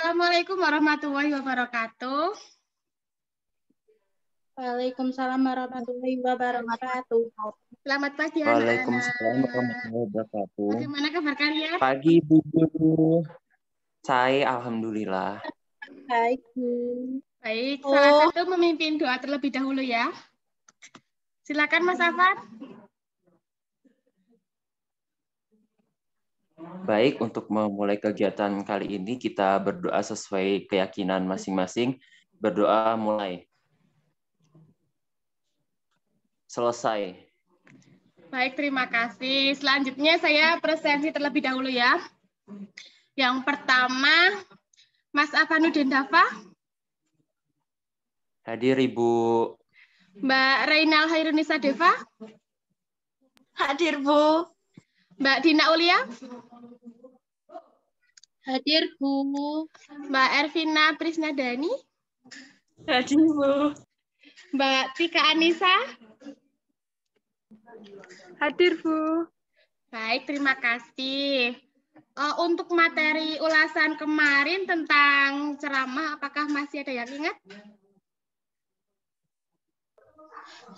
Assalamualaikum warahmatullahi wabarakatuh. Waalaikumsalam warahmatullahi wabarakatuh. Selamat pagi Waalaikumsalam anak-anak. warahmatullahi wabarakatuh. Bagaimana kabar kalian? Pagi Bu Guru. Saya alhamdulillah. Baik, Bu. Baik, salah satu memimpin doa terlebih dahulu ya. Silakan Mas Afan. Baik, untuk memulai kegiatan kali ini kita berdoa sesuai keyakinan masing-masing. Berdoa mulai. Selesai. Baik, terima kasih. Selanjutnya saya presentasi terlebih dahulu ya. Yang pertama, Mas Afanuddin Dafa. Hadir Ibu. Mbak Reynal Hairunisa Deva. Hadir, Bu. Mbak Dina Ulia. Hadir, Bu. Mbak Ervina Prisnadani. Hadir, Bu. Mbak Tika Anissa. Hadir, Bu. Baik, terima kasih. Untuk materi ulasan kemarin tentang ceramah, apakah masih ada yang ingat?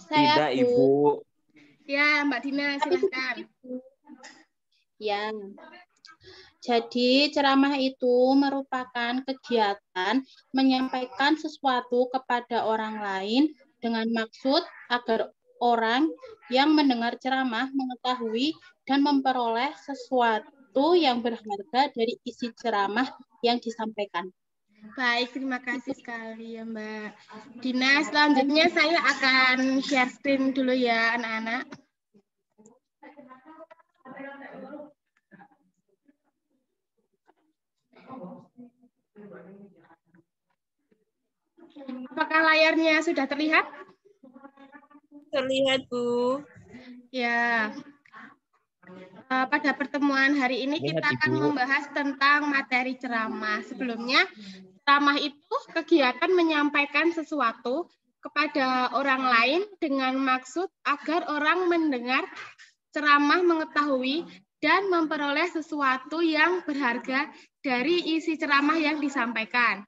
Tidak, Ibu. Ya, Mbak Dina, silahkan. Ya. Jadi ceramah itu merupakan kegiatan menyampaikan sesuatu kepada orang lain dengan maksud agar orang yang mendengar ceramah mengetahui dan memperoleh sesuatu yang berharga dari isi ceramah yang disampaikan. Baik, terima kasih sekali ya Mbak Dina. Selanjutnya saya akan share screen dulu ya anak-anak. Apakah layarnya sudah terlihat? Terlihat, Bu. Ya. Pada pertemuan hari ini kita akan membahas tentang materi ceramah. Sebelumnya, ceramah itu kegiatan menyampaikan sesuatu kepada orang lain dengan maksud agar orang mendengar ceramah mengetahui dan memperoleh sesuatu yang berharga dari isi ceramah yang disampaikan.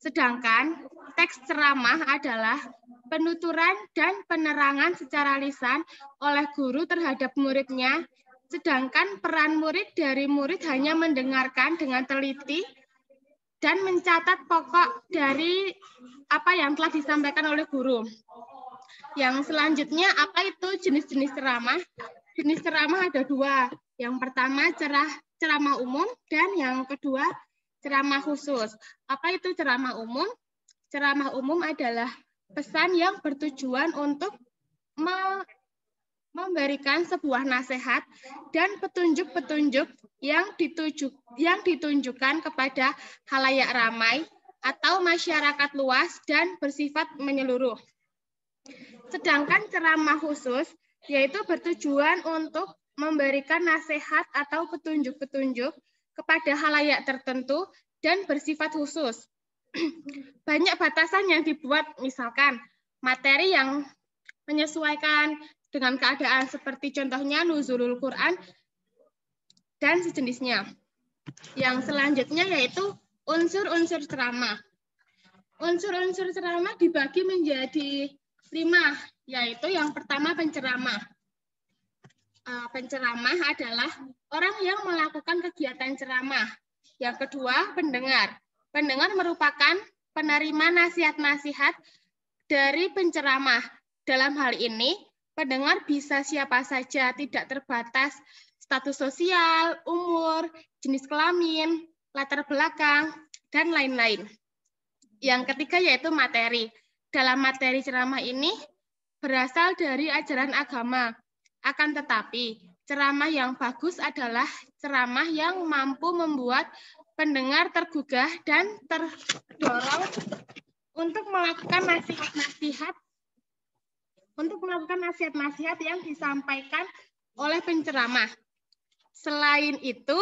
Sedangkan teks ceramah adalah penuturan dan penerangan secara lisan oleh guru terhadap muridnya, sedangkan peran murid dari murid hanya mendengarkan dengan teliti dan mencatat pokok dari apa yang telah disampaikan oleh guru. Yang selanjutnya, apa itu jenis-jenis ceramah? Jenis ceramah ada dua. Yang pertama ceramah umum dan yang kedua ceramah khusus. Apa itu ceramah umum? Ceramah umum adalah pesan yang bertujuan untuk memberikan sebuah nasihat dan petunjuk-petunjuk yang ditunjukkan kepada khalayak ramai atau masyarakat luas dan bersifat menyeluruh. Sedangkan ceramah khusus yaitu bertujuan untuk memberikan nasihat atau petunjuk-petunjuk kepada khalayak tertentu dan bersifat khusus. Banyak batasan yang dibuat, misalkan materi yang menyesuaikan dengan keadaan seperti contohnya nuzulul Quran dan sejenisnya. Yang selanjutnya yaitu unsur-unsur ceramah. Unsur-unsur ceramah dibagi menjadi 5, yaitu yang pertama penceramah. Penceramah adalah orang yang melakukan kegiatan ceramah. Yang kedua, pendengar. Pendengar merupakan penerima nasihat-nasihat dari penceramah. Dalam hal ini, pendengar bisa siapa saja, tidak terbatas status sosial, umur, jenis kelamin, latar belakang, dan lain-lain. Yang ketiga yaitu materi. Dalam materi ceramah ini berasal dari ajaran agama. Akan tetapi, ceramah yang bagus adalah ceramah yang mampu membuat pendengar tergugah dan terdorong untuk melakukan nasihat-nasihat yang disampaikan oleh penceramah. Selain itu,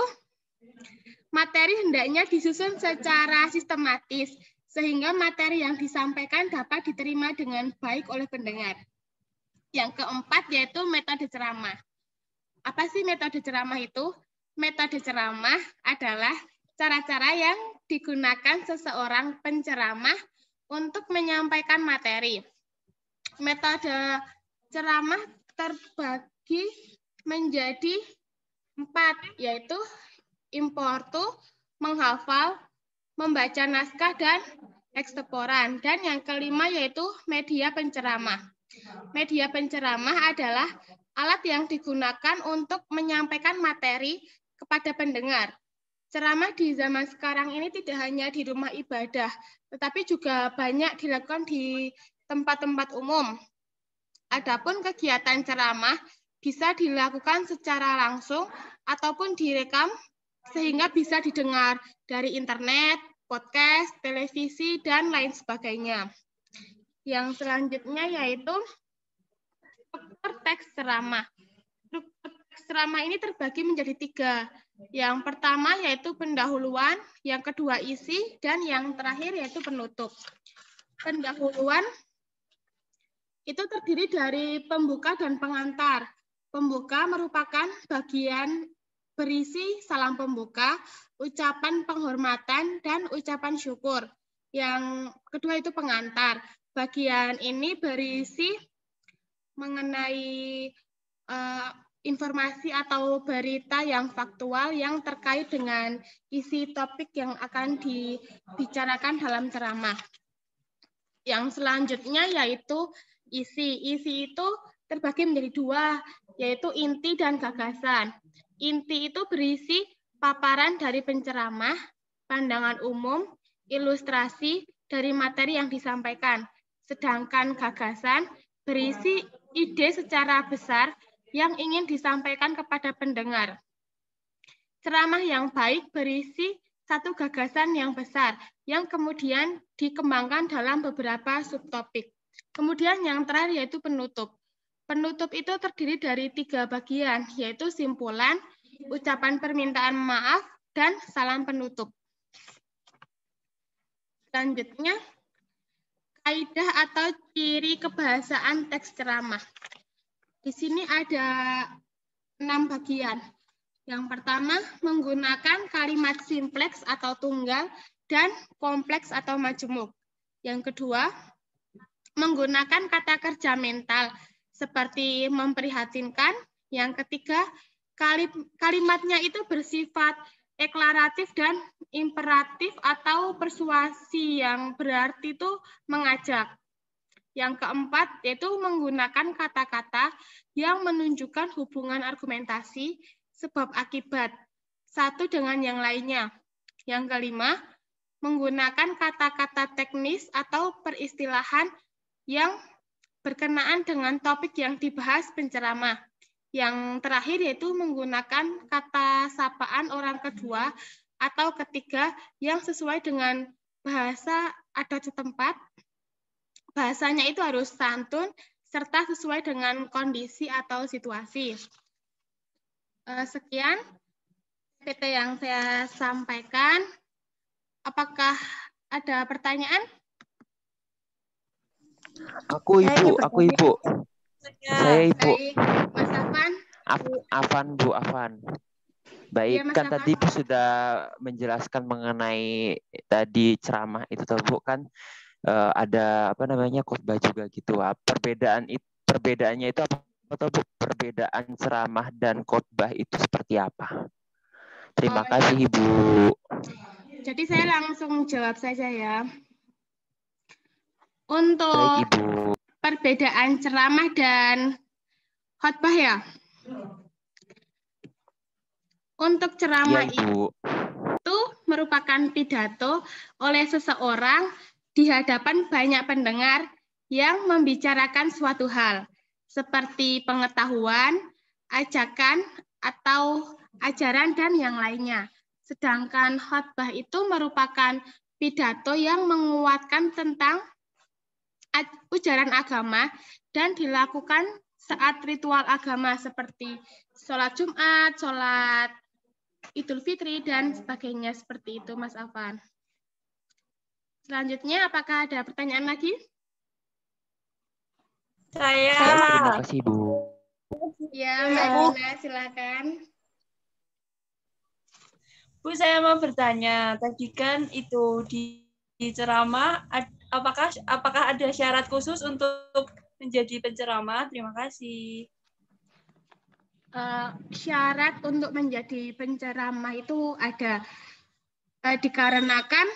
materi hendaknya disusun secara sistematis, sehingga materi yang disampaikan dapat diterima dengan baik oleh pendengar. Yang keempat yaitu metode ceramah. Apa sih metode ceramah itu? Metode ceramah adalah cara-cara yang digunakan seseorang penceramah untuk menyampaikan materi. Metode ceramah terbagi menjadi 4, yaitu impromptu, menghafal, membaca naskah, dan eksteporan. Dan yang kelima yaitu media penceramah. Media penceramah adalah alat yang digunakan untuk menyampaikan materi kepada pendengar. Ceramah di zaman sekarang ini tidak hanya di rumah ibadah, tetapi juga banyak dilakukan di tempat-tempat umum. Adapun kegiatan ceramah bisa dilakukan secara langsung ataupun direkam sehingga bisa didengar dari internet, podcast, televisi, dan lain sebagainya. Yang selanjutnya yaitu struktur teks ceramah. Struktur teks ceramah ini terbagi menjadi 3. Yang pertama yaitu pendahuluan, yang kedua isi, dan yang terakhir yaitu penutup. Pendahuluan itu terdiri dari pembuka dan pengantar. Pembuka merupakan bagian berisi salam pembuka, ucapan penghormatan, dan ucapan syukur. Yang kedua itu pengantar. Bagian ini berisi mengenai informasi atau berita yang faktual yang terkait dengan isi topik yang akan dibicarakan dalam ceramah. Yang selanjutnya yaitu isi. Isi itu terbagi menjadi 2, yaitu inti dan gagasan. Inti itu berisi paparan dari penceramah, pandangan umum, ilustrasi dari materi yang disampaikan. Sedangkan gagasan berisi ide secara besar yang ingin disampaikan kepada pendengar. Ceramah yang baik berisi satu gagasan yang besar yang kemudian dikembangkan dalam beberapa subtopik. Kemudian yang terakhir yaitu penutup. Penutup itu terdiri dari 3 bagian, yaitu simpulan, ucapan permintaan maaf, dan salam penutup. Selanjutnya, kaidah atau ciri kebahasaan teks ceramah. Di sini ada 6 bagian. Yang pertama, menggunakan kalimat simpleks atau tunggal dan kompleks atau majemuk. Yang kedua, menggunakan kata kerja mental seperti memprihatinkan. Yang ketiga, kalimatnya itu bersifat deklaratif dan imperatif atau persuasi yang berarti itu mengajak. Yang keempat, yaitu menggunakan kata-kata yang menunjukkan hubungan argumentasi sebab akibat satu dengan yang lainnya. Yang kelima, menggunakan kata-kata teknis atau peristilahan yang berkenaan dengan topik yang dibahas penceramah. Yang terakhir yaitu menggunakan kata sapaan orang kedua atau ketiga yang sesuai dengan bahasa adat setempat. Bahasanya itu harus santun serta sesuai dengan kondisi atau situasi. Sekian PT yang saya sampaikan. Apakah ada pertanyaan? Aku Ibu. Saya Ibu. Baik, Mas Afan. Afan, Bu Afan. Baik, Ya, Mas kan Afan. tadi Bu sudah menjelaskan mengenai tadi ceramah itu toh Bu, kan ada apa namanya khotbah juga gitu. Perbedaannya itu apa toh Bu? Perbedaan ceramah dan khotbah itu seperti apa? Terima kasih Ibu. Jadi saya langsung jawab saja ya. Untuk Baik Ibu. perbedaan ceramah dan khotbah ya. Untuk ceramah Ya, Ibu. itu merupakan pidato oleh seseorang di hadapan banyak pendengar yang membicarakan suatu hal, seperti pengetahuan, ajakan, atau ajaran, dan yang lainnya. Sedangkan khotbah itu merupakan pidato yang menguatkan tentang ujaran agama dan dilakukan saat ritual agama seperti sholat Jumat, sholat Idul Fitri, dan sebagainya seperti itu, Mas Afan. Selanjutnya, apakah ada pertanyaan lagi? Terima kasih, Bu. Ya, Mbak Dina, silakan. Bu, saya mau bertanya. Tadi kan itu di ceramah, apakah ada syarat khusus untuk menjadi penceramah? Terima kasih. Syarat untuk menjadi penceramah itu ada dikarenakan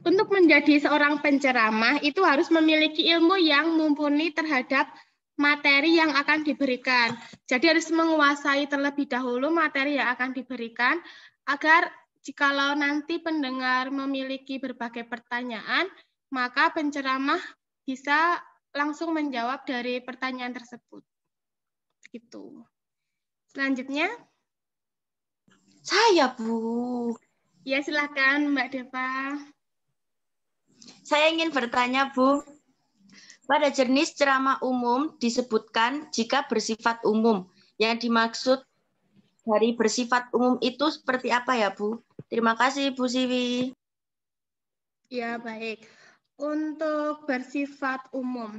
untuk menjadi seorang penceramah itu harus memiliki ilmu yang mumpuni terhadap materi yang akan diberikan. Jadi harus menguasai terlebih dahulu materi yang akan diberikan agar jikalau nanti pendengar memiliki berbagai pertanyaan, maka penceramah bisa langsung menjawab dari pertanyaan tersebut. Gitu. Selanjutnya. Saya, Bu. Ya, silakan Mbak Deva. Saya ingin bertanya, Bu. Pada jenis ceramah umum disebutkan jika bersifat umum. Yang dimaksud dari bersifat umum itu seperti apa ya, Bu? Terima kasih, Bu Siwi. Ya, baik. Untuk bersifat umum.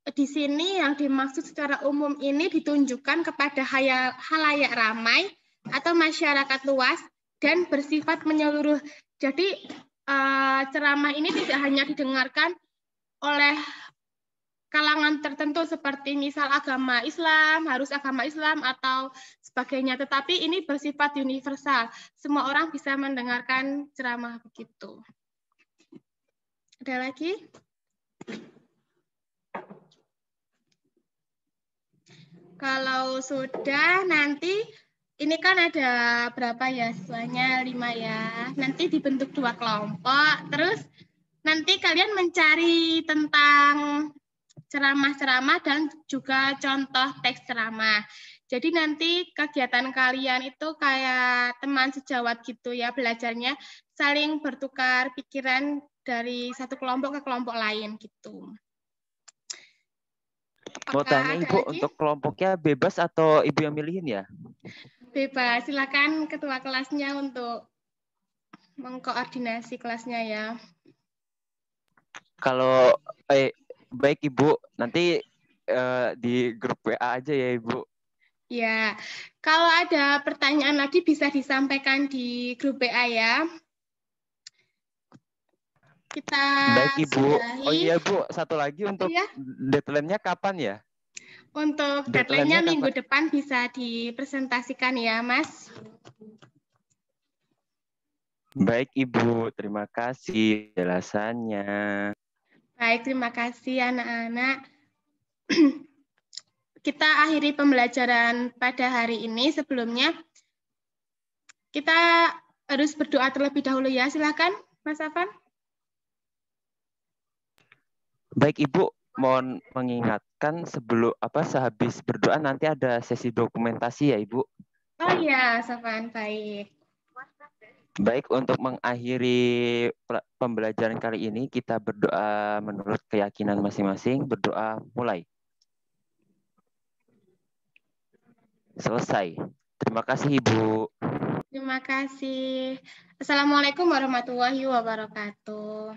Di sini yang dimaksud secara umum ini ditunjukkan kepada halayak ramai atau masyarakat luas dan bersifat menyeluruh. Jadi ceramah ini tidak hanya didengarkan oleh kalangan tertentu seperti misal agama Islam, harus agama Islam atau sebagainya, tetapi ini bersifat universal. Semua orang bisa mendengarkan ceramah begitu. Ada lagi? Kalau sudah, nanti ini kan ada berapa ya siswanya? 5 ya. Nanti dibentuk 2 kelompok. Terus nanti kalian mencari tentang ceramah-ceramah dan juga contoh teks ceramah. Jadi nanti kegiatan kalian itu kayak teman sejawat gitu ya, belajarnya saling bertukar pikiran dari satu kelompok ke kelompok lain gitu. Mau tanya Ibu, untuk kelompoknya bebas atau Ibu yang milihin ya? Bebas, silakan ketua kelasnya untuk mengkoordinasi kelasnya ya. Kalau baik Ibu, nanti di grup WA aja ya Ibu. Ya, kalau ada pertanyaan lagi bisa disampaikan di grup WA ya. Kita baik Ibu. sudahi. Oh iya Bu, satu lagi untuk ya. Deadline-nya kapan ya? Untuk deadline-nya minggu depan bisa dipresentasikan ya, Mas. Baik Ibu, terima kasih penjelasannya. Baik, terima kasih anak-anak. Kita akhiri pembelajaran pada hari ini. Sebelumnya, kita harus berdoa terlebih dahulu ya. Silakan, Mas Afan. Baik Ibu, mohon mengingatkan sehabis berdoa nanti ada sesi dokumentasi ya Ibu. Oh iya, Safan, baik. Baik, untuk mengakhiri pembelajaran kali ini kita berdoa menurut keyakinan masing-masing. Berdoa mulai. Selesai. Terima kasih Ibu. Terima kasih. Assalamualaikum warahmatullahi wabarakatuh.